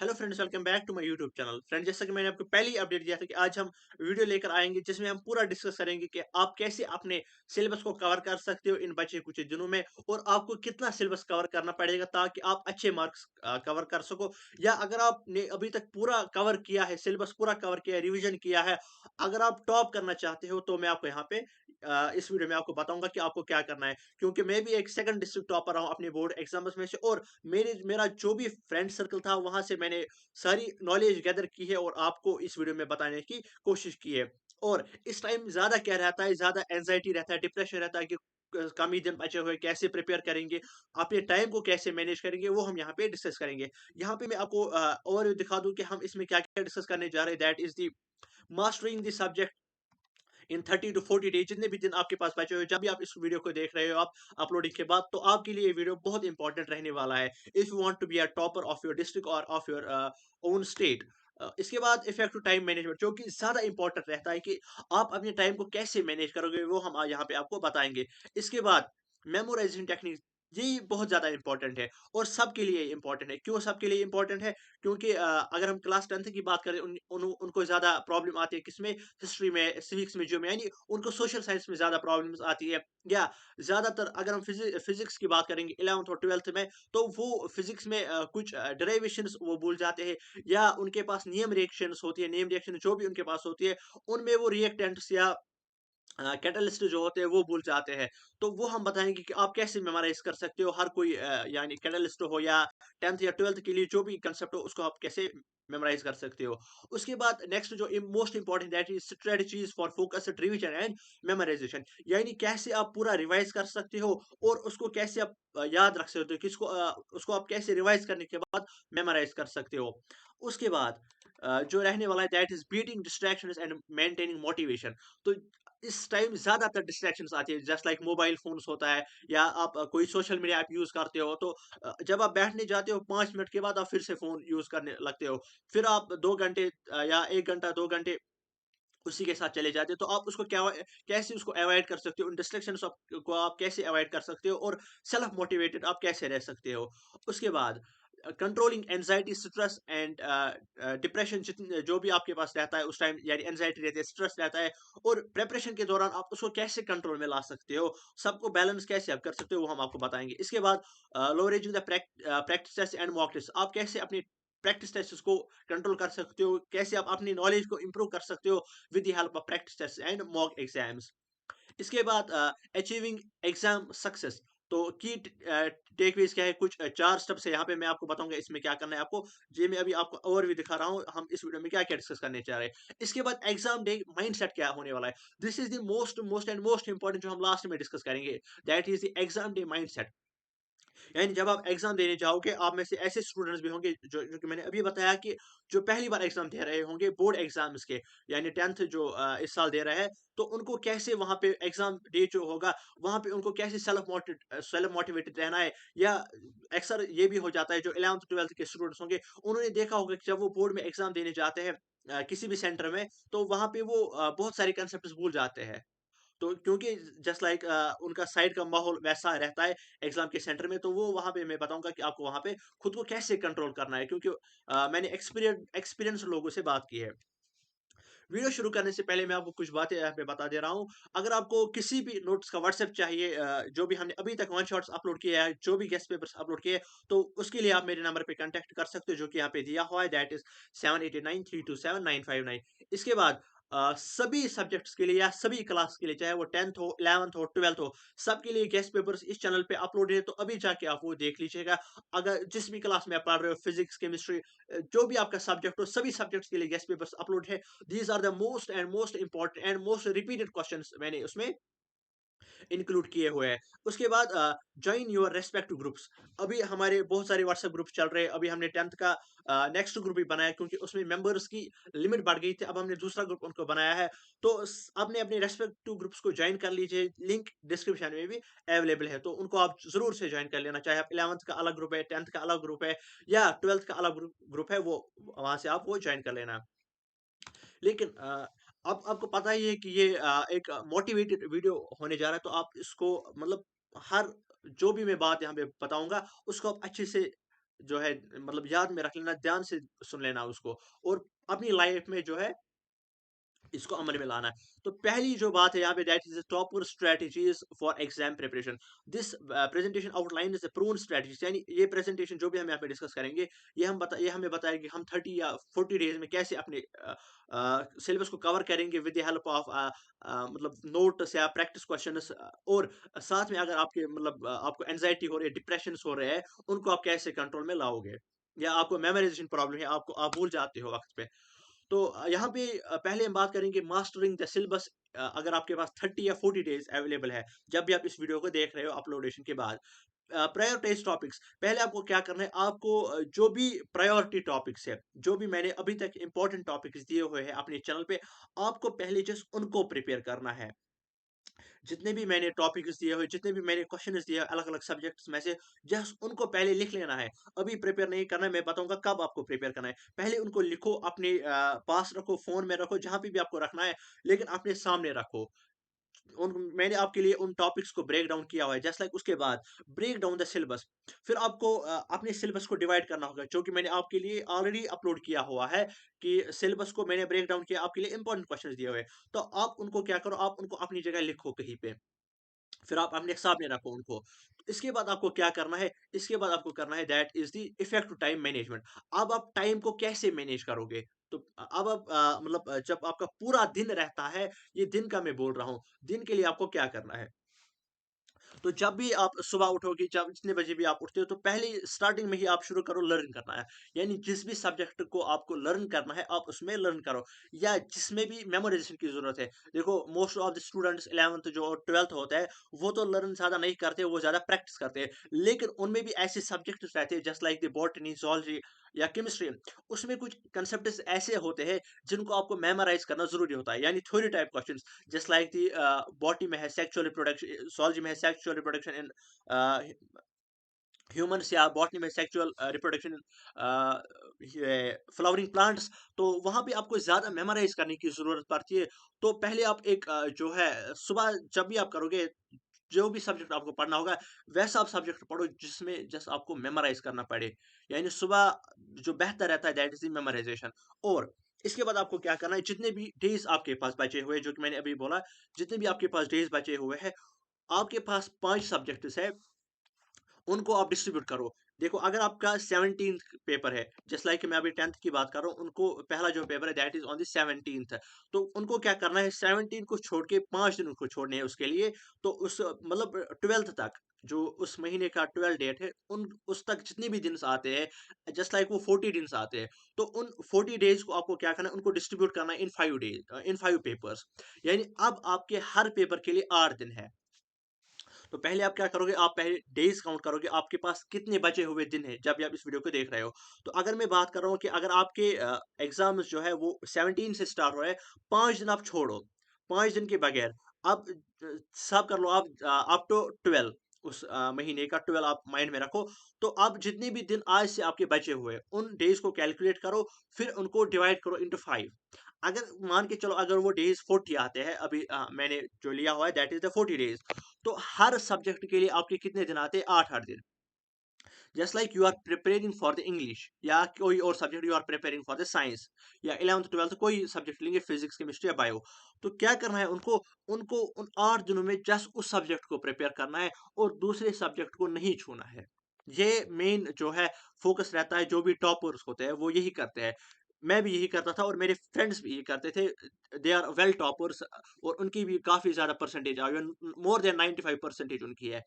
Hello friends, welcome back to my YouTube channel. Friend, जैसा कि मैंने आपको पहले ही अपडेट दिया था कि आज हम वीडियो लेकर आएंगे जिसमें हम पूरा डिस्कस करेंगे कि आप कैसे अपने सिलेबस को कवर कर सकते हो इन बचे कुछ दिनों में, और आपको कितना सिलेबस कवर करना पड़ेगा ताकि आप अच्छे मार्क्स कवर कर सको। या अगर आपने अभी तक पूरा कवर किया है, सिलेबस पूरा कवर किया है, रिविजन किया है, अगर आप टॉप करना चाहते हो तो मैं आपको यहाँ पे इस वीडियो में आपको बताऊंगा कि आपको क्या करना है, क्योंकि मैं भी एक सेकंड डिस्ट्रिक्ट टॉपर रहा हूँ अपने बोर्ड एग्जाम्स में से। और मेरा जो भी फ्रेंड सर्कल था वहां से मैंने सारी नॉलेज गैदर की है और आपको इस वीडियो में बताने की कोशिश की है। और इस टाइम ज्यादा क्या रहता है, ज्यादा एंजाइटी रहता है, डिप्रेशन रहता है कि कम ही दिन बचे हुए, कैसे प्रिपेयर करेंगे, अपने टाइम को कैसे मैनेज करेंगे, वो हम यहाँ पे डिस्कस करेंगे। यहाँ पे मैं आपको और दिखा दूं कि हम इसमें क्या क्या डिस्कस करने जा रहे हैं। That is the mastering the subject in 30 to 40 days. जितने भी दिन आपके पास बचे हुए, जब भी आप इस वीडियो को देख रहे हो आप अपलोडिंग के बाद, तो आपके लिए ये वीडियो बहुत इंपॉर्टेंट रहने वाला है if you want to be a topper of your district और ऑफ योर ओन स्टेट। इसके बाद इफेक्टिव टाइम मैनेजमेंट, जो कि ज्यादा इंपॉर्टेंट रहता है कि आप अपने टाइम को कैसे मैनेज करोगे, वो हम यहाँ पे आपको बताएंगे। इसके बाद मेमोराइजिंग टेक्निक, ये बहुत ज्यादा इंपॉर्टेंट है और सबके लिए इंपॉर्टेंट है। क्यों सबके लिए इंपॉर्टेंट है? क्योंकि अगर हम क्लास 10th की बात करें, उनको ज्यादा प्रॉब्लम आती है किसमें, हिस्ट्री में, सिविक्स में, जो में, यानी उनको सोशल साइंस में ज्यादा प्रॉब्लम्स आती है। या ज्यादातर अगर हम फिजिक्स की बात करेंगे 11th और 12th में, तो वो फिजिक्स में कुछ डेरिवेशंस वो भूल जाते हैं, या उनके पास नियम रिएक्शंस होती है, नेम रिएक्शन जो भी उनके पास होती है, उनमें वो रिएक्टेंट्स या कैटलिस्ट जो होते हैं वो भूल जाते हैं। तो वो हम बताएंगे कि आप कैसे मेमोराइज कर सकते हो हर कोई, यानी कैटलिस्ट हो या 10th या 12th के लिए जो भी कंसेप्ट हो, उसको आप कैसे मेमोराइज कर सकते हो। उसके बाद नेक्स्ट जो most important, that is strategies for focused revision and memorisation, यानी कैसे आप पूरा रिवाइज कर सकते हो और उसको कैसे आप याद रख सकते हो, उसको आप कैसे रिवाइज करने के बाद मेमोराइज कर सकते हो। उसके बाद जो रहने वाला है, that is beating distractions and maintaining motivation. तो इस टाइम ज़्यादातर डिस्ट्रैक्शंस आती है, जस्ट लाइक मोबाइल फ़ोन्स होता है, या आप कोई सोशल मीडिया ऐप यूज़ करते हो, तो जब आप बैठने जाते हो 5 मिनट के बाद आप फिर से फ़ोन यूज़ करने लगते हो। फिर आप 2 घंटे या 1 घंटा 2 घंटे उसी के साथ चले जाते हो। तो आप उसको कैसे उसको अवॉइड कर सकते हो, उन डिस्ट्रैक्शंस को आप कैसे अवॉइड कर सकते हो, और सेल्फ मोटिवेटेड आप कैसे रह सकते हो। उसके बाद controlling anxiety, stress and depression, जितने जो भी आपके पास रहता है उस टाइम, यानी एंजाइटी रहती है, स्ट्रेस रहता है, और प्रिपरेशन के दौरान आप उसको कैसे कंट्रोल में ला सकते हो, सबको बैलेंस कैसे आप कर सकते हो, वो हम आपको बताएंगे। इसके बाद leveraging the practice test and mock test, आप कैसे अपनी प्रैक्टिस टेस्ट को कंट्रोल कर सकते हो, कैसे आप अपनी नॉलेज को इंप्रूव कर सकते हो with the help of practice tests and mock exams. इसके बाद अचीविंग एग्जाम सक्सेस, तो की टेकअवेज क्या है, कुछ 4 स्टेप्स है यहाँ पे, मैं आपको बताऊंगा इसमें क्या करना है आपको। ये मैं अभी आपको ओवरव्यू दिखा रहा हूँ, हम इस वीडियो में क्या क्या डिस्कस करने चाह रहे हैं। इसके बाद एग्जाम डे माइंडसेट क्या होने वाला है, this is the most most and most important, जो हम लास्ट में डिस्कस करेंगे। That is the exam day mindset. यानी जब आप एग्जाम देने जाओगे, आप में से ऐसे स्टूडेंट्स भी होंगे जो कि मैंने अभी बताया कि जो पहली बार एग्जाम दे रहे होंगे बोर्ड एग्जाम्स के, यानी 10th जो इस साल दे रहे हैं, तो उनको कैसे वहां पे एग्जाम डे जो होगा, वहां पे उनको कैसे सेल्फ मोटिवेटेड रहना है। या अक्सर ये भी हो जाता है, जो 11th 12th के स्टूडेंट्स होंगे, उन्होंने देखा होगा कि जब वो बोर्ड में एग्जाम देने जाते हैं किसी भी सेंटर में, तो वहां पे वो बहुत सारे कंसेप्ट भूल जाते हैं। तो क्योंकि जस्ट लाइक उनका साइड का माहौल वैसा रहता है एग्जाम के सेंटर में, तो वो वहाँ पे मैं बताऊँगा कि आपको वहाँ पे खुद को कैसे कंट्रोल करना है, क्योंकि मैंने एक्सपीरियंस लोगों से बात की है। वीडियो शुरू करने से पहले मैं आपको कुछ बातें यहाँ पे बता दे रहा हूँ। अगर आपको किसी भी नोट्स का व्हाट्सएप चाहिए, जो भी हमने अभी तक वन शॉट्स अपलोड किया है, जो भी गेस्ट पेपर्स अपलोड किए हैं, तो उसके लिए आप मेरे नंबर पे कांटेक्ट कर सकते हो, जो कि यहाँ पे दिया हुआ है, दैट इज 7893279959। इसके बाद सभी सब्जेक्ट्स के लिए या सभी क्लास के लिए, चाहे वो 10th हो, 11th हो, 12th हो, सबके लिए गेस्ट पेपर्स इस चैनल पे अपलोड है, तो अभी जाके आप वो देख लीजिएगा। अगर जिस भी क्लास में आप पढ़ रहे हो, फिजिक्स, केमिस्ट्री, जो भी आपका सब्जेक्ट हो, सभी सब्जेक्ट्स के लिए गेस्ट पेपर्स अपलोड है। These are the most important and most repeated questions मैंने उसमें इंक्लूड किए हुए हैं। उसके बाद जॉइन योर रेस्पेक्टिव ग्रुप्स। अभी हमारे बहुत सारे व्हाट्सएप ग्रुप्स चल रहे हैं। अभी हमने 10th का नेक्स्ट ग्रुप भी बनाया, क्योंकि उसमें मेंबर्स की लिमिट बढ़ गई थी, अब हमने दूसरा ग्रुप उनको बनाया है। तो आपने अपने रेस्पेक्टिव ग्रुप्स को ज्वाइन कर लीजिए, लिंक डिस्क्रिप्शन में भी अवेलेबल है, तो उनको आप जरूर से ज्वाइन कर लेना, चाहे आप 11th का अलग ग्रुप है, 10th का अलग ग्रुप है, या 12th का अलग ग्रुप है, वो वहां से आप वो ज्वाइन कर लेना। लेकिन अब आपको पता ही है कि ये एक मोटिवेटेड वीडियो होने जा रहा है, तो आप इसको मतलब हर जो भी मैं बात यहाँ पे बताऊँगा, उसको आप अच्छे से जो है मतलब याद में रख लेना, ध्यान से सुन लेना उसको और अपनी लाइफ में जो है इसको अमल में लाना है। तो पहली जो बात है यहाँ पे, that is the topper strategies for exam preparation. This presentation outline is the proven strategies, यानी ये प्रेज़ेंटेशन जो भी हम यहाँ पे डिस्कस करेंगे, ये हमें बताएगा कि हम 30 या 40 डेज़ में कैसे अपने सिलेबस को कवर करेंगे विद द हेल्प ऑफ मतलब नोट्स या प्रैक्टिस क्वेश्चन्स, और साथ में अगर आपके मतलब आपको एंग्ज़ायटी हो रही है, डिप्रेशंस हो रहे हैं, उनको आप कैसे कंट्रोल में लाओगे? या आपको मेमोराइज़ेशन प्रॉब्लम है, आपको आप भूल जाते हो वक़्त पे। तो यहाँ पे पहले हम बात करेंगे मास्टरिंग द सिलेबस। अगर आपके पास 30 या 40 डेज अवेलेबल है, जब भी आप इस वीडियो को देख रहे हो अपलोडेशन के बाद, प्रायोरिटाइज टॉपिक्स, पहले आपको क्या करना है, आपको जो भी प्रायोरिटी टॉपिक्स है, जो भी मैंने अभी तक इंपॉर्टेंट टॉपिक्स दिए हुए हैं अपने चैनल पे, आपको पहले जस्ट उनको प्रिपेयर करना है। जितने भी मैंने टॉपिक्स दिए हुए, जितने भी मैंने क्वेश्चंस दिए अलग-अलग सब्जेक्ट्स में से, जस्ट उनको पहले लिख लेना है। अभी प्रिपेयर नहीं करना है, मैं बताऊँगा कब आपको प्रिपेयर करना है। पहले उनको लिखो, अपने पास रखो, फ़ोन में रखो, जहाँ पे भी आपको रखना है, लेकिन अपने सामने रखो। उन मैंने आपके लिए उन टॉपिक्स को ब्रेक डाउन किया हुआ है, जस्ट लाइक उसके बाद ब्रेक डाउन द सिलेबस। फिर आपको अपने सिलेबस को डिवाइड करना होगा, जो कि मैंने आपके लिए ऑलरेडी अपलोड किया हुआ है, कि सिलेबस को मैंने ब्रेक डाउन किया, आपके लिए इंपॉर्टेंट क्वेश्चंस दिए हुए हैं। तो आप उनको क्या करो, आप उनको अपनी जगह लिखो कहीं पे। फिर आप अपने सामने रखो उनको। तो इसके बाद आपको क्या करना है, इसके बाद आपको करना है that is the effective time management. अब आप टाइम को कैसे मैनेज करोगे? तो अब आप मतलब जब आपका पूरा दिन रहता है, ये दिन का मैं बोल रहा हूँ, दिन के लिए आपको क्या करना है? तो जब भी आप सुबह उठोगे, जब जितने बजे भी आप उठते हो, तो पहले स्टार्टिंग में ही आप शुरू करो लर्न करना है। यानी जिस भी सब्जेक्ट को आपको लर्न करना है, आप उसमें लर्न करो, या जिसमें भी मेमोराइज़ेशन की ज़रूरत है। देखो, most of the students 11th जो 12th होता है, वो तो लर्न ज़्यादा नहीं करते, वो ज़्यादा प्रैक्टिस करते हैं। लेकिन उनमें भी ऐसे सब्जेक्ट्स रहते हैं, just like the botany, zoology या केमिस्ट्री। उसमें कुछ कंसेप्ट्स ऐसे होते हैं, जिनको आपको मेमोराइज़ करना ज़रूरी होता है, यानी theory type questions. Just like the botany में है सेक्सुअल रिप्रोडक्शन, zoology में है सेक्सुअल रिप्रोडक्शन इन ह्यूमन्स, या बॉटनी में सेक्सुअल रिप्रोडक्शन ये फ्लावरिंग प्लांट्स। तो वहाँ पे आपको ज़्यादा मेमोराइज़ करने की ज़रूरत पड़ती है। तो पहले आप एक जो है सुबह जब भी आप करोगे, जो भी सब्जेक्ट आपको पढ़ना होगा, वैसा आप सब्जेक्ट पढ़ो जिसमें जस्ट आपको मेमोराइज़ करना पड़े। यानी सुबह जो बेहतर रहता है, दैट इज़ द मेमोराइज़ेशन। और इसके बाद आपको क्या करना है, जितने भी डेज़ आपके पास बचे हुए हैं, जो कि मैंने अभी बोला, जितने भी आपके पास डेज़ बचे हुए हैं, आपके पास 5 सब्जेक्ट्स है, उनको आप डिस्ट्रीब्यूट करो। देखो, अगर आपका 17th पेपर है, जस्ट लाइक मैं अभी 10th की बात कर रहा हूँ, उनको पहला जो पेपर है that is on the 17th। तो उनको क्या करना है, 17 को छोड़ के 5 दिन उनको छोड़ने हैं उसके लिए। तो उस मतलब 12th तक, जो उस महीने का 12 डेट है, उन उस तक जितने भी दिन्स आते हैं, जस्ट लाइक वो 40 दिन्स आते हैं। तो उन 40 डेज़ को आपको क्या करना है, उनको डिस्ट्रीब्यूट करना है इन 5 डेज़, इन 5 पेपर्स। यानी अब आपके हर पेपर के लिए 8 दिन है। तो पहले आप क्या करोगे, आप पहले डेज़ काउंट करोगे, आपके पास कितने बचे हुए दिन हैं, जब भी आप इस वीडियो को देख रहे हो। तो अगर मैं बात कर रहा हूँ कि अगर आपके एग्ज़ाम्स जो है वो 17 से स्टार्ट हो रहे हैं, 5 दिन आप छोड़ो, 5 दिन के बगैर अब हिसाब कर लो आप, अप टू 12, उस महीने का 12 आप माइंड में रखो। तो आप जितने भी दिन आज से आपके बचे हुए हैं, उन डेज़ को कैलकुलेट करो, फिर उनको डिवाइड करो इंटू 5। अगर मान के चलो, अगर वो डेज़ 40 आते हैं, अभी मैंने जो लिया हुआ है दैट इज़ द 40 डेज़। तो हर सब्जेक्ट के लिए आपके कितने दिन आते हैं? 8-8 दिन। Just like you are preparing for the English, या कोई और subject you are preparing for the science, या 11th-12th कोई सब्जेक्ट लेंगे, फिजिक्स, केमिस्ट्री या बायो। तो क्या करना है उनको, उनको उन 8 दिनों में जस्ट उस सब्जेक्ट को प्रिपेयर करना है, और दूसरे सब्जेक्ट को नहीं छूना है। ये मेन जो है फोकस रहता है, जो भी टॉपर्स होते हैं वो यही करते हैं। मैं भी यही करता था, और मेरे फ्रेंड्स भी यही करते थे। दे आर वेल टॉपर्स, और उनकी भी काफ़ी ज़्यादा परसेंटेज आई, मोर देन 95 परसेंटेज उनकी है।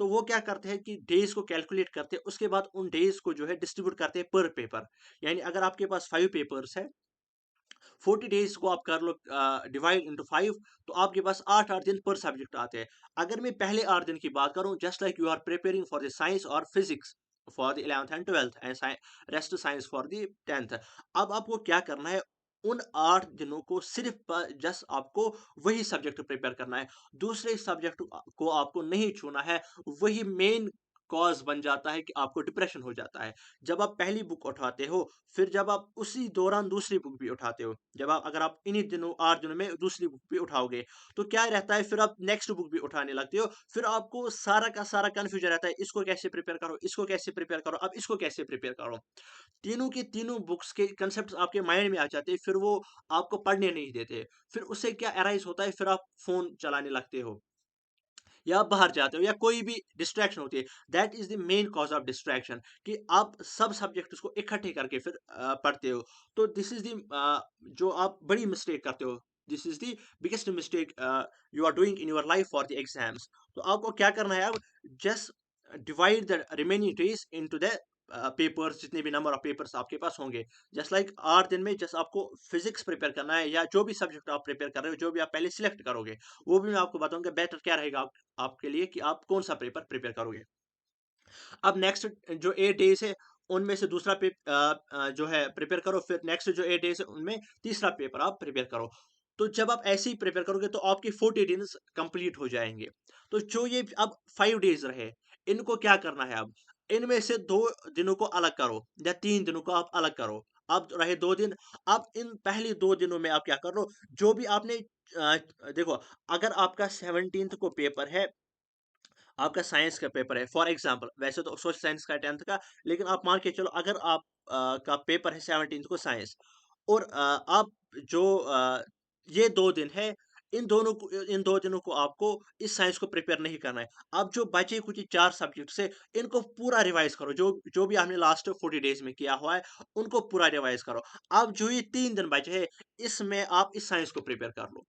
तो वो क्या करते हैं कि डेज़ को कैलकुलेट करते हैं, उसके बाद उन डेज़ को जो है डिस्ट्रीब्यूट करते हैं पर पेपर। यानी अगर आपके पास 5 पेपर्स है, 40 डेज़ को आप कर लो डिवाइड इंटू 5, तो आपके पास 8-8 दिन पर सब्जेक्ट आते हैं। अगर मैं पहले 8 दिन की बात करूँ, just like you are preparing for the science और physics for the 11th and 12th, and rest science for the 10th। अब आपको क्या करना है, उन 8 दिनों को सिर्फ जस्ट आपको वही सब्जेक्ट प्रिपेयर करना है। दूसरे सब्जेक्ट को आपको नहीं छूना है। वही मेन कॉज़ बन जाता है कि आपको डिप्रेशन हो जाता है। जब आप पहली बुक उठाते हो, फिर जब आप उसी दौरान दूसरी बुक भी उठाते हो, जब आप अगर आप इन्हीं दिनों 8 दिनों में दूसरी बुक भी उठाओगे, तो क्या रहता है फिर आप नेक्स्ट बुक भी उठाने लगते हो, फिर आपको सारा का सारा कन्फ्यूजन रहता है, इसको कैसे प्रिपेयर करो, इसको कैसे प्रिपेयर करो, अब इसको कैसे प्रिपेयर करो। तीनों के तीनों बुक्स के कॉन्सेप्ट्स आपके माइंड में आ जाते हैं, फिर वो आपको पढ़ने नहीं देते। फिर उससे क्या अराइज़ होता है, फिर आप फ़ोन चलाने लगते हो। या आप बाहर जाते हो या कोई भी डिस्ट्रैक्शन होती है, that is the main cause of distraction कि आप सब सब्जेक्ट्स को इकट्ठे करके फिर पढ़ते हो। तो दिस इज द जो आप बड़ी मिस्टेक करते हो, this is the biggest mistake you are doing in your life for the exams. तो आपको क्या करना है अब, just divide the remaining days into the papers, जितने भी नंबर ऑफ पेपर्स आपके पास होंगे। जस्ट लाइक 8 दिन में जस्ट आपको फिजिक्स प्रिपेयर करना है या जो भी सब्जेक्ट आप प्रिपेयर कर रहे हो, जो भी आप पहले सिलेक्ट करोगे, वो भी मैं आपको बताऊंगा बेटर क्या रहेगा आपके लिए कि आप कौन सा पेपर प्रिपेयर करोगे। अब नेक्स्ट जो 8 डेज़ है, उनमें से दूसरा जो है प्रिपेयर करो, फिर नेक्स्ट जो 8 डेज़ है, उनमें तीसरा पेपर आप प्रिपेयर करो। तो जब आप ऐसे ही प्रिपेयर करोगे तो आपके 40 डेज़ कंप्लीट हो जाएँगे। तो जो ये अब 5 डेज़ रहे, इनको क्या करना है अब? इनमें से 2 दिनों को अलग करो या 3 दिनों को आप अलग करो। अब रहे 2 दिन, अब इन पहले 2 दिनों में आप क्या कर लो, जो भी आपने अ, देखो, अगर आपका 17th को पेपर है, आपका साइंस का पेपर है फॉर एग्जांपल, वैसे तो सोशल साइंस का 10th का, लेकिन आप मान के चलो अगर आप का पेपर है 17th को साइंस, और आप जो ये 2 दिन है, इन 2 दिनों को आपको इस साइंस को प्रिपेयर नहीं करना है। अब जो बचे कुछ 4 सब्जेक्ट्स है, इनको पूरा रिवाइज़ करो, जो जो भी आपने लास्ट 40 डेज़ में किया हुआ है, उनको पूरा रिवाइज़ करो। अब जो ये 3 दिन बचे हैं, इसमें आप इस साइंस को प्रिपेयर कर लो।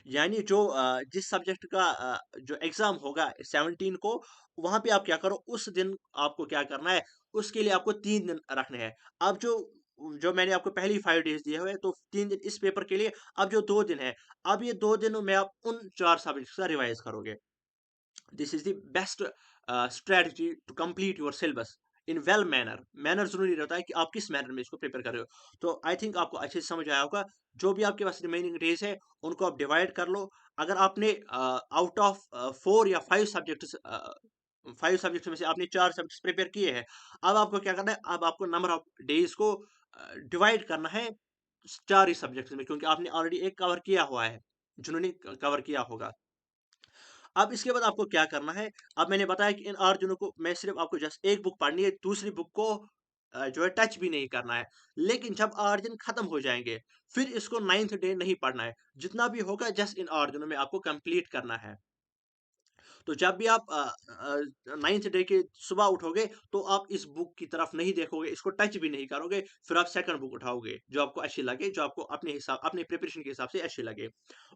यानी जो जिस सब्जेक्ट का जो एग्ज़ाम होगा 17 को, वहाँ पे आप क्या करो, उस दिन आपको क्या करना है, उसके लिए आपको 3 दिन रखने हैं। अब जो जो मैंने आपको पहले ही 5 डेज़ दिए हुए हैं, तो 3 दिन इस पेपर के लिए, अब जो 2 दिन है, अब ये 2 दिनों में आप उन 4 सब्जेक्ट्स का रिवाइज़ करोगे। This is the best strategy to complete your syllabus in well manner. Manner जरूरी रहता है कि आप किस मैनर में इसको प्रिपेयर कर रहे हो। तो आई थिंक आपको अच्छे से समझ आया होगा। जो भी आपके पास रिमेनिंग डेज है, उनको आप डिवाइड कर लो। अगर आपने आउट ऑफ 4 या 5 सब्जेक्ट्स में से आपने 4 सब्जेक्ट्स प्रिपेयर किए हैं, अब आपको क्या करना है, अब आपको नंबर ऑफ डेज को डिवाइड करना है 4 ही सब्जेक्ट्स में, क्योंकि आपने ऑलरेडी एक कवर किया हुआ है, जिन्होंने कवर किया होगा। अब इसके बाद आपको क्या करना है, अब मैंने बताया कि इन 8 दिनों को मैं सिर्फ़ आपको जस्ट एक बुक पढ़नी है, दूसरी बुक को जो है टच भी नहीं करना है। लेकिन जब 8 दिन खत्म हो जाएँगे, फिर इसको 9th डे नहीं पढ़ना है। जितना भी होगा जस्ट इन 8 दिनों में आपको कंप्लीट करना है। तो जब भी आप 9th डे के सुबह उठोगे, तो आप इस बुक की तरफ नहीं देखोगे, इसको टच भी नहीं करोगे, फिर आप सेकंड बुक उठाओगे, जो आपको अच्छी लगे, जो आपको अपने प्रिपरेशन के हिसाब से अच्छी लगे,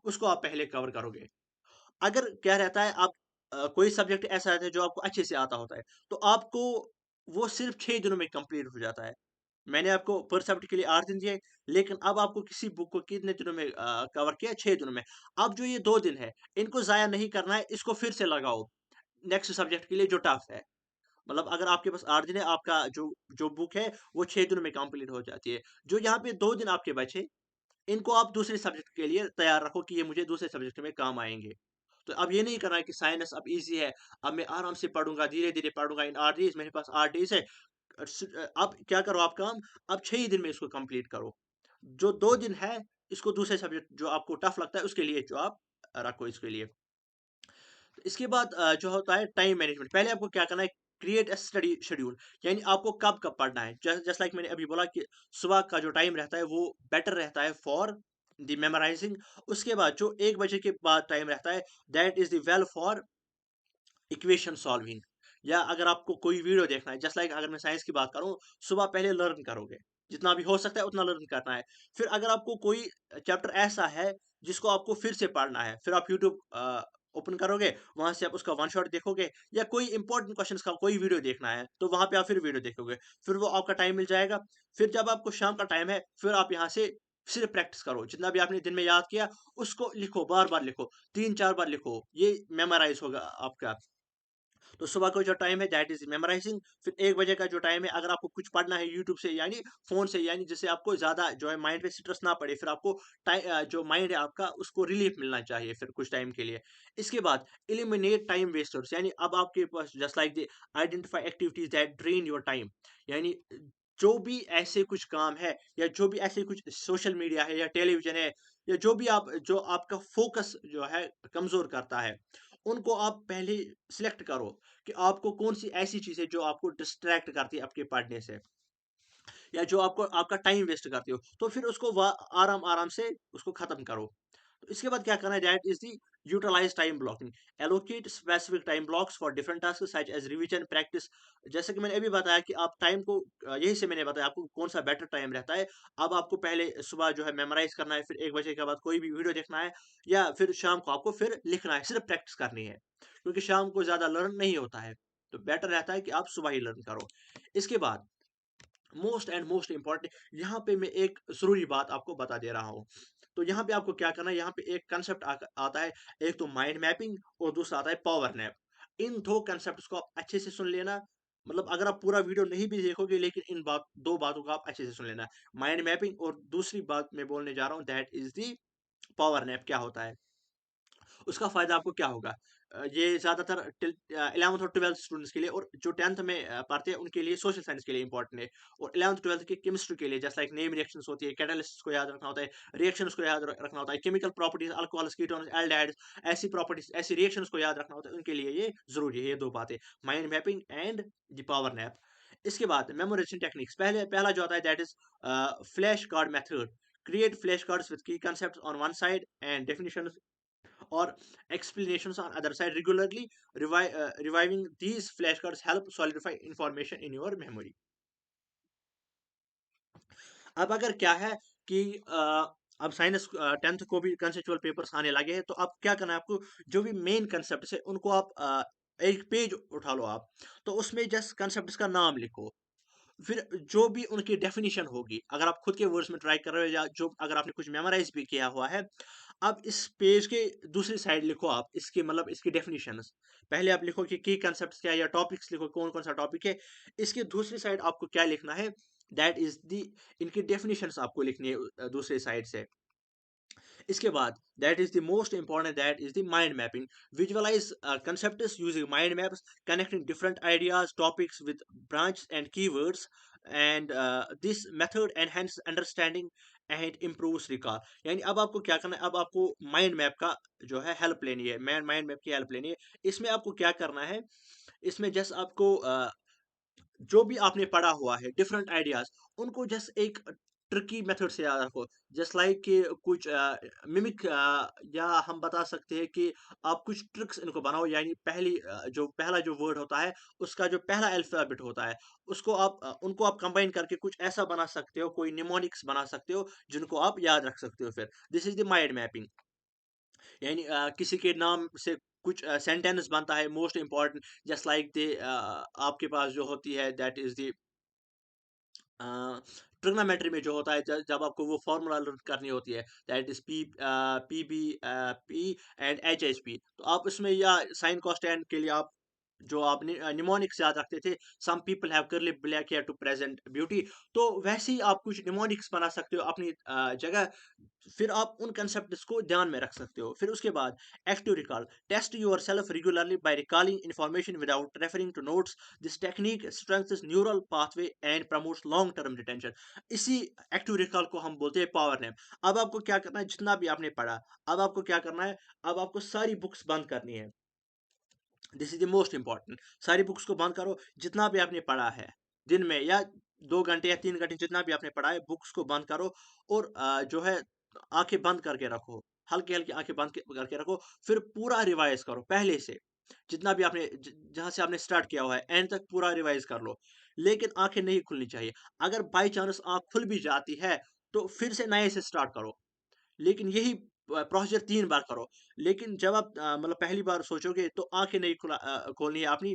उसको आप पहले कवर करोगे। अगर क्या रहता है, आप कोई सब्जेक्ट ऐसा रहता है जो आपको अच्छे से आता होता है, तो आपको वो सिर्फ़ 6 दिनों में कंप्लीट हो जाता है। मैंने आपको पर सब्जेक्ट के लिए 8 दिन दिए, लेकिन अब आपको किसी बुक को कितने दिनों में कवर किया? 6 दिनों में। अब जो ये 2 दिन है, इनको ज़ाया नहीं करना है, इसको फिर से लगाओ, नेक्स्ट सब्जेक्ट के लिए जो टफ़ है। मतलब अगर आपके पास 8 दिन है, आपका जो जो बुक है, वो 6 दिनों में कंप्लीट हो जाती है। जो यहाँ पे 2 दिन आपके बचे, इनको आप दूसरे सब्जेक्ट के लिए तैयार रखो कि ये मुझे दूसरे सब्जेक्ट में काम आएँगे। तो अब ये नहीं करना है कि साइंस अब ईज़ी है, अब मैं आराम से पढ़ूँगा, धीरे-धीरे पढ़ूँगा, इन 8 डेज़ मेरे पास 8 डेज़ है। अब क्या करो आप काम, अब 6 ही दिन में इसको कंप्लीट करो। जो 2 दिन है, इसको दूसरे सब्जेक्ट जो आपको टफ़ लगता है, उसके लिए जो आप रखो इसके लिए। तो इसके बाद जो होता है टाइम मैनेजमेंट। पहले आपको क्या करना है, क्रिएट अ स्टडी शेड्यूल, यानी आपको कब-कब पढ़ना है। जस्ट लाइक मैंने अभी बोला कि सुबह का जो टाइम रहता है, वो बेटर रहता है फॉर द मेमोराइजिंग। उसके बाद जो 1 बजे के बाद टाइम रहता है, that is the well for equation solving. या अगर आपको कोई वीडियो देखना है, जस्ट लाइक अगर मैं साइंस की बात करूँ, सुबह पहले लर्न करोगे, जितना भी हो सकता है उतना लर्न करना है। फिर अगर आपको कोई चैप्टर ऐसा है जिसको आपको फिर से पढ़ना है, फिर आप यूट्यूब ओपन करोगे, वहाँ से आप उसका वन शॉट देखोगे, या कोई इंपॉर्टेंट क्वेश्चंस का कोई वीडियो देखना है, तो वहाँ पे आप फिर वीडियो देखोगे, फिर वो आपका टाइम मिल जाएगा। फिर जब आपको शाम का टाइम है, फिर आप यहाँ से सिर्फ प्रैक्टिस करो, जितना भी आपने दिन में याद किया, उसको लिखो, बार बार लिखो, 3-4 बार लिखो, ये मेमोराइज होगा आपका। तो सुबह का जो टाइम है दैट इज़ मेमोराइज़िंग। फिर 1 बजे का जो टाइम है अगर आपको कुछ पढ़ना है यूट्यूब से यानी फ़ोन से यानी जिससे आपको ज़्यादा जो है माइंड पे स्ट्रेस ना पड़े, फिर आपको जो माइंड है आपका उसको रिलीफ़ मिलना चाहिए फिर कुछ टाइम के लिए। इसके बाद एलिमिनेट टाइम वेस्टर्स यानी अब आपके पास just like the identify activities that drain your time यानी जो भी ऐसे कुछ काम है या जो भी ऐसे कुछ सोशल मीडिया है या टेलीविज़न है या जो आपका फ़ोकस जो है कमज़ोर करता है, उनको आप पहले सिलेक्ट करो कि आपको कौन-सी ऐसी चीज़ है जो आपको डिस्ट्रैक्ट करती है आपके पढ़ने से या जो आपको आपका टाइम वेस्ट करती हो। तो फिर उसको आराम-आराम से उसको ख़त्म करो। तो इसके बाद क्या करना है that is the utilise time blocking. Allocate specific time blocks for different tasks such as revision, practice. जैसे कि मैंने अभी बताया कि आप टाइम को यही से मैंने बताया आपको कौन-सा बेटर टाइम रहता है। अब आपको पहले सुबह जो है मेमोराइज़ करना है, फिर 1 बजे के बाद कोई भी वीडियो देखना है या फिर शाम को आपको फिर लिखना है, सिर्फ़ प्रैक्टिस करनी है। क्योंकि शाम को ज़्यादा लर्न नहीं होता है। तो बेटर रहता है कि आप सुबह ही लर्न करो। इसके बाद मोस्ट इम्पोर्टेंट यहाँ पे मैं एक ज़रूरी बात आपको बता दे रहा हूँ। तो यहाँ पे आपको क्या करना है, यहाँ पे एक कंसेप्ट आता है, एक तो माइंड मैपिंग और दूसरा आता है पावर नैप। इन 2 कंसेप्ट्स को आप अच्छे से सुन लेना। मतलब अगर आप पूरा वीडियो नहीं भी देखोगे लेकिन इन 2 बातों को आप अच्छे से सुन लेना। माइंड मैपिंग और दूसरी बात मैं बोलने जा रहा हूँ that is the power nap क्या होता है? उसका फ़ायदा आपको क्या होगा? ये ज़्यादातर 11th और 12th स्टूडेंट्स के लिए और जो 10th में पढ़ते हैं उनके लिए सोशल साइंस के लिए इम्पोर्टेंट है। और 11th 12th की केमिस्ट्री के लिए जस्ट लाइक नेम रिएक्शंस होती है, कैटालिसिस को याद रखना होता है, रिएक्शंस को याद रखना होता है, chemical properties alcohols, ketones, aldehydes ऐसी प्रॉपर्टीज़, ऐसी रिएक्शंस को याद रखना होता है, उनके लिए ये ज़रूरी है, ये 2 बातें, mind mapping and the power nap. इसके बाद मेमोराइज़ेशन टेक्निक्स पहला जो आता है that is flash card method. Create flash cards with key concepts on one side and definitions or explanations on other side. Regularly reviving these flashcards help solidify information in your memory. अब अगर क्या है कि अब science 10th को भी conceptual papers आने लगे हैं, तो अब क्या करना है आपको, जो भी मेन कंसेप्ट है उनको आप एक पेज उठा लो आप, तो उसमें जस्ट कंसेप्ट का नाम लिखो। फिर जो भी उनकी डेफिनिशन होगी, अगर आप खुद के वर्ड्स में ट्राई कर रहे हो या जो अगर आपने कुछ मेमोराइज़ भी किया हुआ है, अब इस पेज के दूसरी साइड लिखो आप इसके मतलब इसकी डेफिनिशंस। पहले आप लिखो कि की कांसेप्ट्स क्या है या टॉपिक्स लिखो कौन-कौन सा टॉपिक है। इसके दूसरी साइड आपको क्या लिखना है, दैट इज़ द इनकी डेफिनिशंस आपको लिखनी है दूसरी साइड से। इसके बाद that is the most important that is the mind mapping. Visualise concepts using mind maps, connecting different ideas topics with branches and keywords, and this method enhances understanding and improves recall। यानी अब आपको क्या करना है, अब आपको mind map का जो है हेल्प लेनी है, माइंड मैप की हेल्प लेनी है। इसमें आपको क्या करना है, इसमें जस्ट आपको जो भी आपने पढ़ा हुआ है डिफरेंट आइडियाज उनको जस्ट एक ट्रिकी मेथड से याद रखो। जस्ट लाइक कि कुछ मिमिक या हम बता सकते हैं कि आप कुछ ट्रिक्स इनको बनाओ, यानी जो पहला जो वर्ड होता है उसका जो पहला अल्फाबेट होता है उसको आप उनको आप कंबाइन करके कुछ ऐसा बना सकते हो, कोई निमोनिक्स बना सकते हो जिनको आप याद रख सकते हो। फिर this is the mind mapping. यानी किसी के नाम से कुछ सेंटेंस बनता है most important, just like the आपके पास जो होती है दैट इज द ट्रिग्नोमेट्री में जो होता है जब आपको वो फॉर्मूला लर्न करनी होती है that is P B P and H H P, तो आप उसमें या साइन कॉस्टेंट के लिए आप जो आप निमोनिक्स याद रखते थे, some people have curly black hair to present beauty, तो वैसे ही आप कुछ निमोनिक्स बना सकते हो अपनी जगह। फिर आप उन कंसेप्ट्स को ध्यान में रख सकते हो। फिर उसके बाद active recall, test yourself regularly by recalling information without referring to notes. This technique strengthens neural pathway and promotes long term retention. इसी एक्टिव रिकॉल को हम बोलते हैं पावर नैप। अब आपको क्या करना है, जितना भी आपने पढ़ा, अब आपको क्या करना है, अब आपको सारी बुक्स बंद करनी है। This is the most important. सारी बुक्स को बंद करो, जितना भी आपने पढ़ा है दिन में या 2 घंटे या 3 घंटे जितना भी आपने पढ़ा है बुक्स को बंद करो और जो है आंखें बंद करके रखो, हल्की हल्की आंखें बंद करके रखो। फिर पूरा रिवाइज करो पहले से, जितना भी आपने जहां से आपने स्टार्ट किया हुआ है एंड तक पूरा रिवाइज कर लो। लेकिन आंखें नहीं खुलनी चाहिए। अगर बाई चांस आंख खुल भी जाती है तो फिर से नए से स्टार्ट करो, लेकिन यही प्रोसीजर 3 बार करो। लेकिन जब आप मतलब पहली बार सोचोगे तो आँखें नहीं खोलनी है अपनी,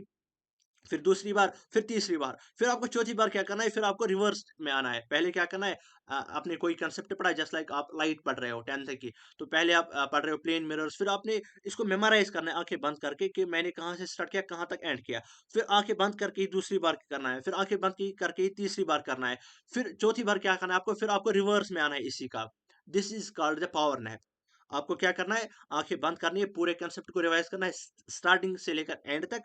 फिर दूसरी बार, फिर तीसरी बार, फिर आपको चौथी बार क्या करना है, फिर आपको रिवर्स में आना है। पहले क्या करना है, आपने कोई कांसेप्ट पढ़ा है, जस्ट लाइक आप लाइट पढ़ रहे हो 10th की, तो पहले आप पढ़ रहे हो प्लेन मिरर्स, फिर आपने इसको मेमोराइज़ करना है आँखें बंद करके कि मैंने कहाँ से स्टार्ट किया, कहाँ तक एंड किया। फिर आँखें बंद करके ही दूसरी बार करना है, फिर आँखें बंद की करके ही तीसरी बार करना है, फिर चौथी बार क्या करना है आपको, फिर आपको रिवर्स में आना है इसी का। This is called the power nap. आपको क्या करना है, आँखें बंद करनी है, पूरे कांसेप्ट को रिवाइज़ करना है स्टार्टिंग से लेकर एंड तक।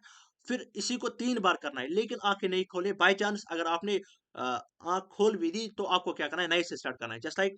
फिर इसी को 3 बार करना है, लेकिन आँखें नहीं खोलें। बाय चांस अगर आपने आँख खोल भी दी, तो आपको क्या करना है, नए से स्टार्ट करना है। जस्ट लाइक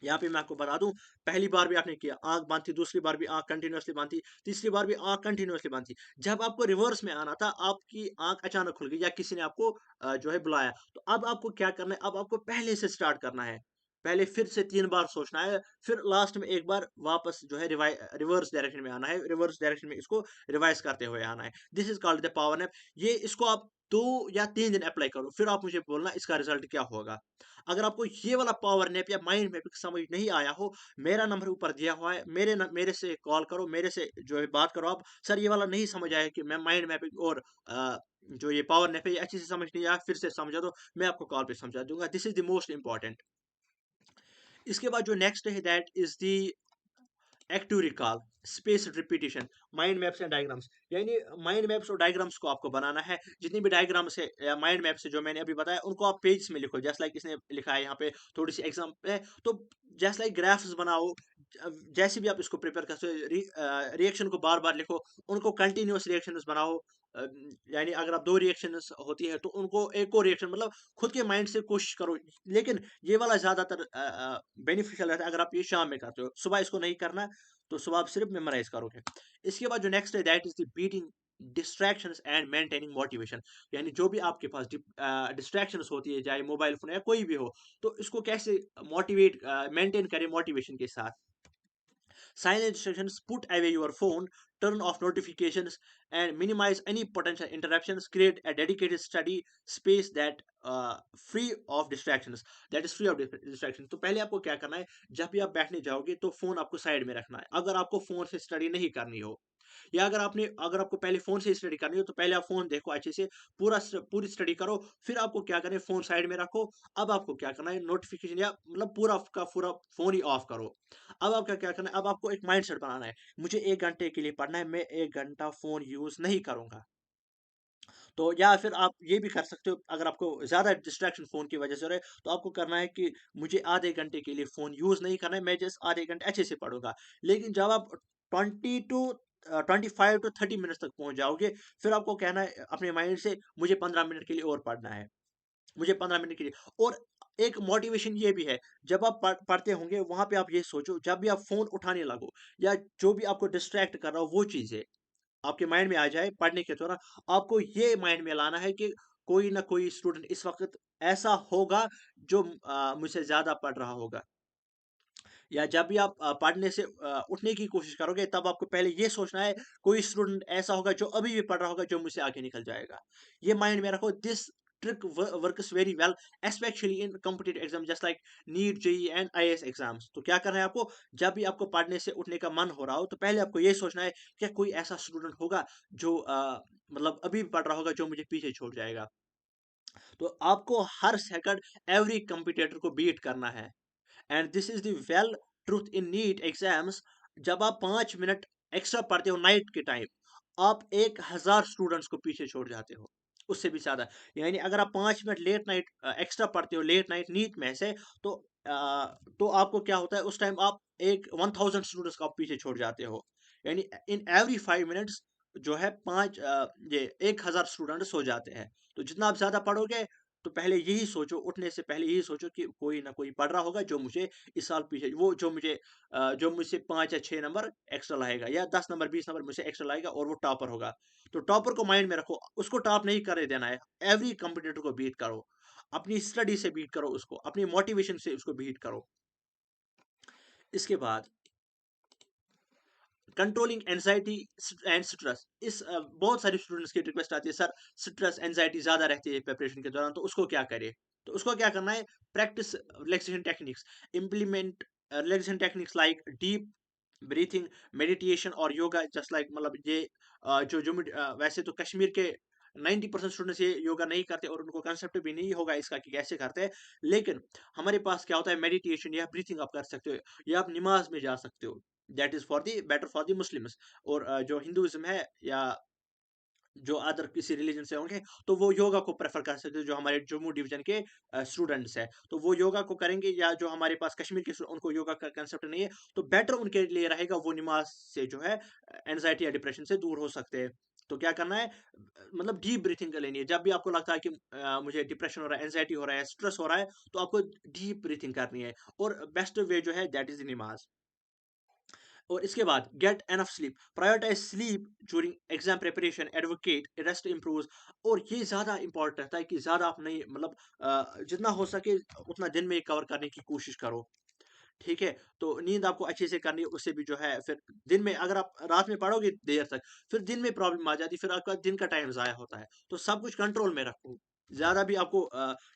यहाँ पे मैं आपको बता दूँ, पहली बार भी आपने किया, आँख बंद थी, दूसरी बार भी आँख कंटीन्यूअसली बंद थी, तीसरी बार भी आँख कंटीन्यूअसली बंद थी। जब आपको रिवर्स में आना था, आपकी आँख अचानक खुल गई या किसी ने आपको जो है बुलाया, तो अब आपको क्या करना है, अब आपको पहले से स्टार्ट करना है। पहले फिर से 3 बार सोचना है, फिर लास्ट में एक बार वापस जो है रिवर्स डायरेक्शन में आना है, रिवर्स डायरेक्शन में इसको रिवाइज़ करते हुए आना है। This is called the power nap. ये इसको आप 2 या 3 दिन अप्लाई करो, फिर आप मुझे बोलना इसका रिज़ल्ट क्या होगा। अगर आपको ये वाला पावर नैप या माइंड मैपिंग समझ नहीं आया हो, मेरा नंबर ऊपर दिया हुआ है, मेरे से कॉल करो, मेरे से जो है बात करो आप, सर ये वाला नहीं समझ आया कि मैं माइंड मैपिंग और जो ये पावर नैप है ये अच्छे से समझ नहीं आया, फिर से समझा दो, मैं आपको कॉल पे समझा दूँगा। This is the most important. इसके बाद जो नेक्स्ट है that is the active recall, spaced repetition, mind maps and diagrams. यानी माइंड मैप्स और डायग्राम्स को आपको बनाना है। जितनी भी डायग्राम्स है या माइंड मैप्स है जो मैंने अभी बताया, उनको आप पेज में लिखो। जस्ट लाइक इसने लिखा है यहाँ पे, थोड़ी सी एग्जाम्पल है, तो जस्ट लाइक ग्राफ्स बनाओ। जैसे भी आप इसको प्रिपेयर करते हो, रिएक्शन को बार बार लिखो, उनको कंटिन्यूस रिएक्शंस बनाओ। अ, यानी अगर आप दो रिएक्शंस होती है, तो उनको एक और रिएक्शन मतलब खुद के माइंड से कोशिश करो। लेकिन ये वाला ज्यादातर बेनिफिशियल रहता है अगर आप ये शाम में करते हो, सुबह इसको नहीं करना, तो सुबह आप सिर्फ मेमोराइज करोगे। इसके बाद जो नेक्स्ट है that is the beating distractions and maintaining motivation. यानी जो भी आपके पास डिस्ट्रैक्शंस होती है, चाहे मोबाइल फोन या कोई भी हो, तो इसको कैसे मोटिवेट मेंटेन करें मोटिवेशन के साथ। Silent instructions, put away your phone, turn off notifications, and minimize any potential interruptions. Create a dedicated study space that free of distractions. That is free of distractions. तो पहले आपको क्या करना है, जब भी आप बैठने जाओगे तो फोन आपको साइड में रखना है। अगर आपको फोन से स्टडी नहीं करनी हो, या अगर आपको पहले फ़ोन से स्टडी करनी हो, तो पहले आप फ़ोन देखो अच्छे से, पूरी स्टडी करो, फिर आपको क्या करना है, फ़ोन साइड में रखो। अब आपको क्या करना है, नोटिफ़िकेशन या मतलब पूरा का पूरा फ़ोन ही ऑफ करो। अब आपका क्या करना है, अब आपको एक माइंडसेट बनाना है, मुझे 1 घंटे के लिए पढ़ना है, मैं 1 घंटा फ़ोन यूज़ नहीं करूँगा। तो या फिर आप ये भी कर सकते हो, अगर आपको ज़्यादा डिस्ट्रैक्शन फ़ोन की वजह से हो रहा है, तो आपको करना है कि मुझे आधे घंटे के लिए फ़ोन यूज़ नहीं करना है, मैं जस्ट आधे घंटे अच्छे से पढ़ूँगा। लेकिन जब आप 25 टू 30 मिनट्स तक पहुँच जाओगे, फिर आपको कहना है अपने माइंड से, मुझे 15 मिनट के लिए और पढ़ना है, मुझे 15 मिनट के लिए। और एक मोटिवेशन ये भी है, जब आप पढ़ते होंगे, वहाँ पे आप ये सोचो, जब भी आप फ़ोन उठाने लगो या जो भी आपको डिस्ट्रैक्ट कर रहा हो वो चीज़ें आपके माइंड में आ जाए पढ़ने के दौरान, आपको ये माइंड में लाना है कि कोई ना कोई स्टूडेंट इस वक़्त ऐसा होगा जो मुझसे ज़्यादा पढ़ रहा होगा। या जब भी आप पढ़ने से उठने की कोशिश करोगे, तब आपको पहले ये सोचना है, कोई स्टूडेंट ऐसा होगा जो अभी भी पढ़ रहा होगा, जो मुझसे आगे निकल जाएगा। ये माइंड में रखो। This trick works very well, specially in competitive exam just like NEET, JEE and IAS exams. तो क्या करना है आपको, जब भी आपको पढ़ने से उठने का मन हो रहा हो, तो पहले आपको ये सोचना है, क्या कोई ऐसा स्टूडेंट होगा जो मतलब अभी भी पढ़ रहा होगा, जो मुझे पीछे छोड़ जाएगा। तो आपको हर सेकंड एवरी कंपटीटर को बीट करना है। And this is the well truth in NEET exams. जब आप 5 मिनट एक्स्ट्रा पढ़ते हो नाइट के टाइम, आप 1,000 स्टूडेंट्स को पीछे छोड़ जाते हो, उससे भी ज्यादा। यानी अगर आप 5 मिनट लेट नाइट एक्स्ट्रा पढ़ते हो लेट नाइट नीट में से, तो तो आपको क्या होता है, उस टाइम आप एक 1000 स्टूडेंट्स को आप पीछे छोड़ जाते हो। यानी इन एवरी 5 मिनट्स जो है ये 1,000 स्टूडेंट्स हो जाते हैं। तो जितना आप ज्यादा पढ़ोगे, तो पहले यही सोचो, उठने से पहले यही सोचो कि कोई ना कोई पढ़ रहा होगा जो मुझे इस साल पीछे, वो जो मुझसे 5 या 6 नंबर एक्स्ट्रा लाएगा, या 10 नंबर 20 नंबर मुझसे एक्स्ट्रा लाएगा, और वो टॉपर होगा। तो टॉपर को माइंड में रखो, उसको टॉप नहीं करे देना है। एवरी कंपटीटर को बीट करो, अपनी स्टडी से बीट करो उसको, अपनी मोटिवेशन से उसको बीट करो। इसके बाद कंट्रोलिंग एंजाइटी एंड स्ट्रेस। बहुत सारे स्टूडेंट्स की रिक्वेस्ट आती है, सर स्ट्रेस एंजाइटी ज्यादा रहती है प्रिपरेशन के दौरान, तो उसको क्या करे। तो उसको क्या करना है, practice relaxation techniques, implement relaxation techniques like deep breathing, meditation और योगा। जस्ट लाइक मतलब ये वैसे तो कश्मीर के 90% स्टूडेंट्स ये योगा नहीं करते और उनको कंसेप्ट भी नहीं होगा इसका कि कैसे करते हैं। लेकिन हमारे पास क्या होता है, मेडिटेशन या ब्रीथिंग आप कर सकते हो, या आप नमाज में जा सकते हो। That is for the better for the Muslims. और जो हिंदुइज्म है या जो अदर किसी रिलीजन से होंगे, तो वो योगा को प्रेफर कर सकते हैं। जो हमारे जम्मू डिवीजन के स्टूडेंट्स हैं, तो वो योगा को करेंगे, या जो हमारे पास कश्मीर के उनको योगा का कंसेप्ट नहीं है, तो बेटर उनके लिए रहेगा वो नमाज से जो है एंजाइटी या डिप्रेशन से दूर हो सकते हैं। तो क्या करना है, मतलब डीप ब्रीथिंग कर लेनी है। जब भी आपको लगता है कि मुझे डिप्रेशन हो रहा है, एंजाइटी हो रहा है, स्ट्रेस हो रहा है, तो आपको डीप ब्रीथिंग करनी है। और बेस्ट वे जो है दैट इज नमाज। और इसके बाद get enough sleep, prioritise sleep during exam preparation, advocate rest improves. और ये ज़्यादा इंपॉर्टेंट रहता है कि ज़्यादा आप नहीं, मतलब जितना हो सके उतना दिन में कवर करने की कोशिश करो। ठीक है, तो नींद आपको अच्छे से करनी है, उससे भी जो है फिर दिन में अगर आप रात में पढ़ोगे देर तक, फिर दिन में प्रॉब्लम आ जाती है, फिर आपका दिन का टाइम ज़ाया होता है। तो सब कुछ कंट्रोल में रखो। ज़्यादा भी आपको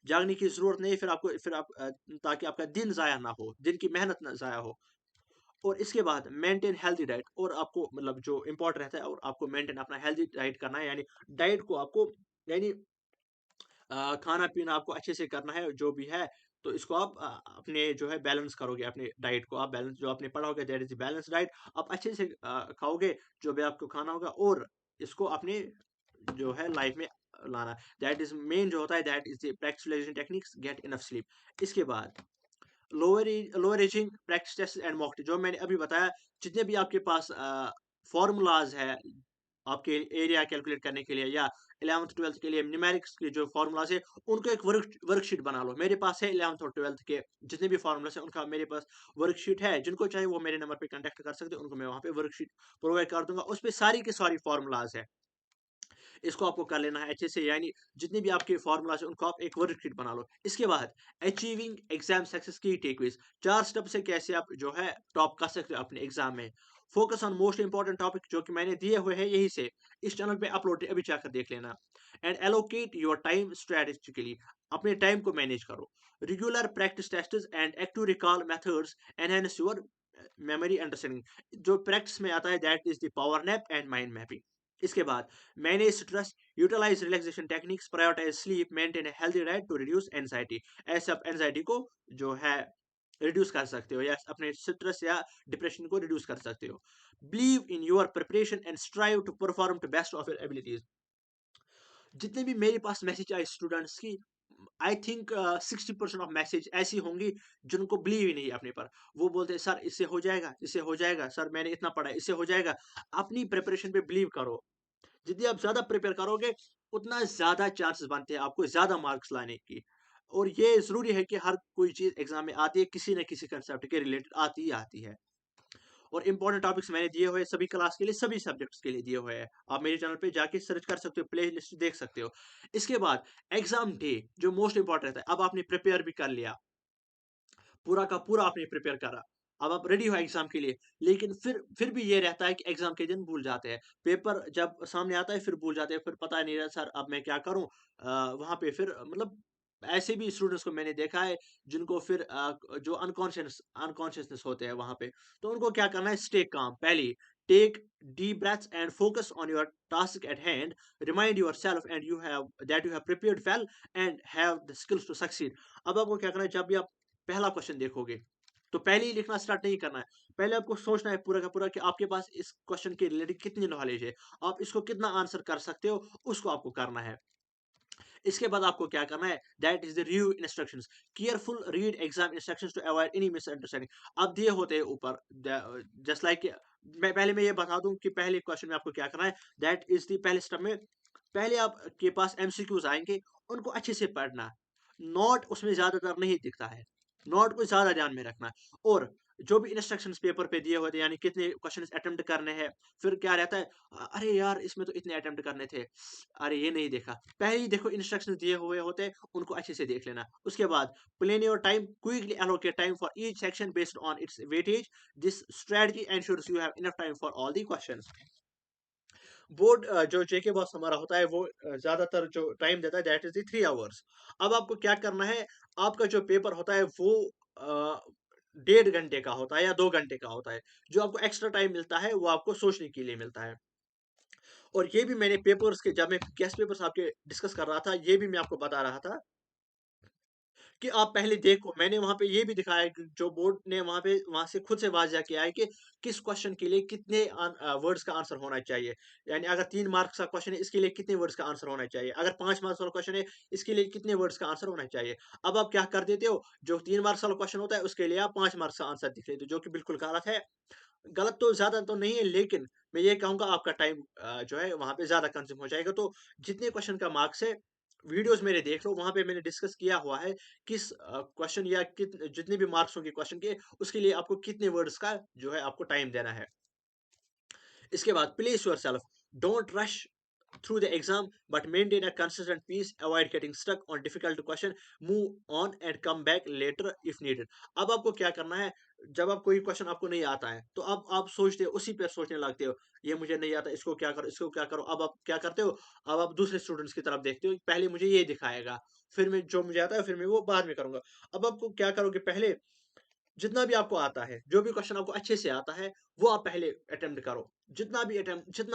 जागने की ज़रूरत नहीं है, फिर आप ताकि आपका दिन ज़ाया ना हो, दिन की मेहनत ना ज़ाया हो। और इसके बाद मेंटेन हेल्दी डाइट, और आपको मतलब जो इम्पोर्टेंट रहता है, और आपको मेंटेन अपना हेल्दी डाइट करना है, यानी डाइट को आपको, यानी खाना पीना आपको अच्छे से करना है जो भी है। तो इसको आप अपने जो है बैलेंस करोगे, अपने डाइट को आप बैलेंस, जो आपने पढ़ा होगा दैट इज बैलेंस डाइट, आप अच्छे से खाओगे जो भी आपको खाना होगा, और इसको अपने जो है लाइफ में लाना। दैट इज मेन जो होता है, that is practice techniques, get enough sleep. इसके बाद lower ageing practice test and mock test, जो मैंने अभी बताया। जितने भी आपके पास फॉर्मूलाज है आपके एरिया कैलकुलेट करने के लिए, या 11th 12th के लिए न्यूमेरिक्स के जो फॉर्मूलाज है, उनको एक वर्कशीट बना लो। मेरे पास है 11th और 12th के जितने भी फॉर्मूलाज है, उनका मेरे पास वर्कशीट है। जिनको चाहिए वो मेरे नंबर पे कांटेक्ट कर सकते हैं, उनको मैं वहाँ पे वर्कशीट प्रोवाइड कर दूंगा। उस पे सारी की सारी फॉर्मूलाज है, इसको आपको कर लेना है अच्छे से। यानी जितने भी आपके फॉर्मूलाज हैं, उनको आप एक वर्कशीट बना लो। इसके बाद अचीविंग एग्जाम सक्सेस की टेकअवेज, 4 स्टेप से कैसे आप जो है टॉप कर सकते हो अपने एग्जाम में। Focus on most important topic, जो कि मैंने दिए हुए हैं यही से इस चैनल पे अपलोड, अभी जाकर देख लेना। And allocate your time strategically, अपने टाइम को मैनेज करो। Regular practice tests and active recall methods enhance your memory understanding. जो प्रैक्टिस में आता है that is the power nap and mind mapping. इसके बाद manage stress, utilise relaxation techniques, prioritise sleep, maintain a healthy diet to reduce anxiety. ऐसे आप anxiety को जो है रिड्यूस कर सकते हो, या अपने स्ट्रेस या डिप्रेशन को रिड्यूस कर सकते हो। Believe in your preparation and strive to perform to best of your abilities. जितने भी मेरे पास मैसेज आए स्टूडेंट्स की, आई थिंक 60% ऑफ मैसेज ऐसी होंगी जिनको बिलीव ही नहीं है अपने पर। वो बोलते हैं सर इससे हो जाएगा, इससे हो जाएगा, सर मैंने इतना पढ़ा है, इससे हो जाएगा। अपनी प्रिपरेशन पे बिलीव करो। जितनी आप ज़्यादा प्रिपेयर करोगे, उतना ज़्यादा चांसेस बनते हैं आपको ज़्यादा मार्क्स लाने की। और ये ज़रूरी है कि हर कोई चीज़ एग्ज़ाम में आती है, किसी न किसी कंसेप्ट के रिलेटेड आती ही आती है। और इंपॉर्टेंट टॉपिक्स मैंने दिए हुए हैं सभी क्लास के लिए, सभी सब्जेक्ट्स के लिए दिए हुए हैं। आप मेरे चैनल पे जाके सर्च कर सकते हो, प्ले लिस्ट देख सकते हो। इसके बाद एग्ज़ाम डे, जो मोस्ट इंपॉर्टेंट रहता है। अब आपने प्रिपेयर भी कर लिया, पूरा का पूरा आपने प्रिपेयर करा। अब आप रेडी हो एग्ज़ाम के लिए, लेकिन फिर भी ये रहता है कि एग्ज़ाम के दिन भूल जाते हैं। पेपर जब सामने आता है फिर भूल जाते हैं, फिर पता नहीं रहता सर अब मैं क्या करूँ? वहाँ पे फिर मतलब ऐसे भी स्टूडेंट्स को मैंने देखा है जिनको फिर जो अनकॉन्शियसनेस होते हैं वहाँ पे, तो उनको क्या करना है, स्टे काम। पहले take deep breaths and focus on your task at hand, remind yourself and you have prepared well and have the skills to succeed. अब आपको क्या करना है, जब भी आप पहला क्वेश्चन देखोगे, तो पहले ही लिखना स्टार्ट नहीं करना है। पहले आपको सोचना है पूरा का पूरा कि आपके पास इस क्वेश्चन के रिलेटेड कितनी नॉलेज है, आप इसको कितना आंसर कर सकते हो, उसको आपको करना है। इसके बाद आपको क्या करना है, that is the review instructions, careful read exam instructions to avoid any misunderstanding. अब दिए होते हैं ऊपर, जस्ट लाइक, मैं ये बता दूं कि पहले क्वेश्चन में आपको क्या करना है। दैट इज द पहले स्टेप में, पहले आपके पास एमसीक्यूज आएंगे, उनको अच्छे से पढ़ना। नोट उसमें ज्यादातर नहीं दिखता है, नोट को ज्यादा ध्यान में रखना। और जो भी इंस्ट्रक्शंस पेपर पे दिए होते हैं, यानी कितने क्वेश्चंस अटेम्प्ट करने हैं, फिर क्या रहता है, अरे यार इसमें तो इतने अटेम्प्ट करने थे, अरे ये नहीं देखा। पहले ही देखो इंस्ट्रक्शंस दिए हुए होते हैं, उनको अच्छे से देख लेना। उसके बाद plan your time, quickly allocate time for each section based on it's weightage. This strategy ensures you have enough time for all the questions. Board जो जेके बॉस हमारा होता है, वो ज्यादातर जो टाइम देता है दैट इज 3 आवर्स। अब आपको क्या करना है, आपका जो पेपर होता है वो 1.5 घंटे का होता है या 2 घंटे का होता है। जो आपको एक्स्ट्रा टाइम मिलता है वो आपको सोचने के लिए मिलता है। और ये भी मैंने पेपर्स के, जब मैं गेस्ट पेपर्स आपके डिस्कस कर रहा था, ये भी मैं आपको बता रहा था कि आप पहले देखो, मैंने वहाँ पे ये भी दिखाया कि जो बोर्ड ने वहाँ पे, वहाँ से खुद से वाज़िया किया है कि किस क्वेश्चन के लिए कितने वर्ड्स का आंसर होना चाहिए। यानी अगर 3 मार्क्स का क्वेश्चन है, इसके लिए कितने वर्ड्स का आंसर होना चाहिए। अगर 5 मार्क्स वाला क्वेश्चन है, इसके लिए कितने वर्ड्स का आंसर होना चाहिए। अब आप क्या कर देते हो, जो 3 मार्क्स वाला क्वेश्चन होता है, उसके लिए आप 5 मार्क्स का आंसर लिख लेते हो, जो कि बिल्कुल गलत है। गलत तो ज़्यादा तो नहीं है, लेकिन मैं ये कहूँगा आपका टाइम जो है वहाँ पे ज़्यादा कंज़्यूम हो जाएगा। तो जितने क्वेश्चन का मार्क्स है, वीडियोज़ मेरे देख लो, वहाँ पे मैंने डिस्कस किया हुआ है किस क्वेश्चन या जितने भी मार्क्स होंगे क्वेश्चन के, उसके लिए आपको कितने वर्ड्स का जो है आपको टाइम देना है। इसके बाद place yourself, don't rush through the exam but maintain a consistent pace, avoid getting stuck on difficult question, move on and come back later if needed। अब आपको क्या करना है, जब आप कोई क्वेश्चन आपको नहीं आता है, तो अब आप सोचते हो, उसी पे सोचने लगते हो, ये मुझे नहीं आता, इसको क्या करो, इसको क्या करो। अब आप क्या करते हो, अब आप दूसरे स्टूडेंट्स की तरफ देखते हो, पहले मुझे ये दिखाएगा, फिर मैं जो मुझे आता है फिर मैं वो बाद में करूंगा। अब आपको क्या करोगे, पहले जितना भी आपको आता है, जो भी क्वेश्चन आपको अच्छे से आता है, वो आप पहले अटेम्प्ट करो। जितना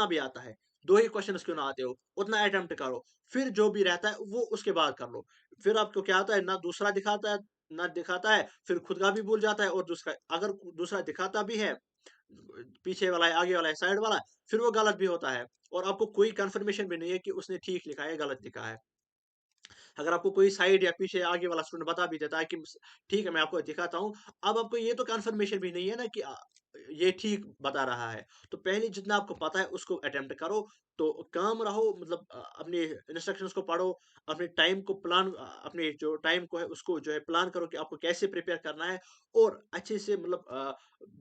भी आता है, 2 ही क्वेश्चन्स क्यों ना आते हो, उतना अटेम्प्ट करो। फिर जो भी रहता है, वो उसके बाद कर लो। फिर आपको क्या आता है, ना दूसरा दिखाता है, ना दिखाता है, फिर खुद का भी भूल जाता है, और दूसरा अगर दूसरा दिखाता भी है, पीछे वाला है, आगे वाला है, साइड वाला है, फिर वो गलत भी होता है, और आपको कोई कन्फर्मेशन भी नहीं है कि उसने ठीक लिखा है या गलत लिखा है। अगर आपको कोई साइड या पीछे आगे वाला स्टूडेंट बता भी देता है कि ठीक है, मैं आपको दिखाता हूँ, अब आपको ये तो कंफर्मेशन भी नहीं है ना कि ये ठीक बता रहा है। तो पहले जितना आपको पता है उसको अटेम्प्ट करो, तो काम रहो, मतलब अपने इंस्ट्रक्शंस को पढ़ो, अपने टाइम को प्लान, अपने जो टाइम को है उसको जो है प्लान करो कि आपको कैसे प्रिपेयर करना है, और अच्छे से, मतलब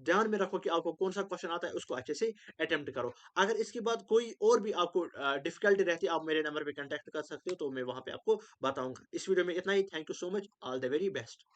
ध्यान में रखो कि आपको कौन-सा क्वेश्चन आता है, उसको अच्छे से अटेम्प्ट करो। अगर इसके बाद कोई और भी आपको डिफ़िकल्टी रहती है, आप मेरे नंबर पे कॉन्टैक्ट कर सकते हो, तो मैं वहाँ पे आपको बताऊँगा। इस वीडियो में इतना ही। Thank you so much. All the very best.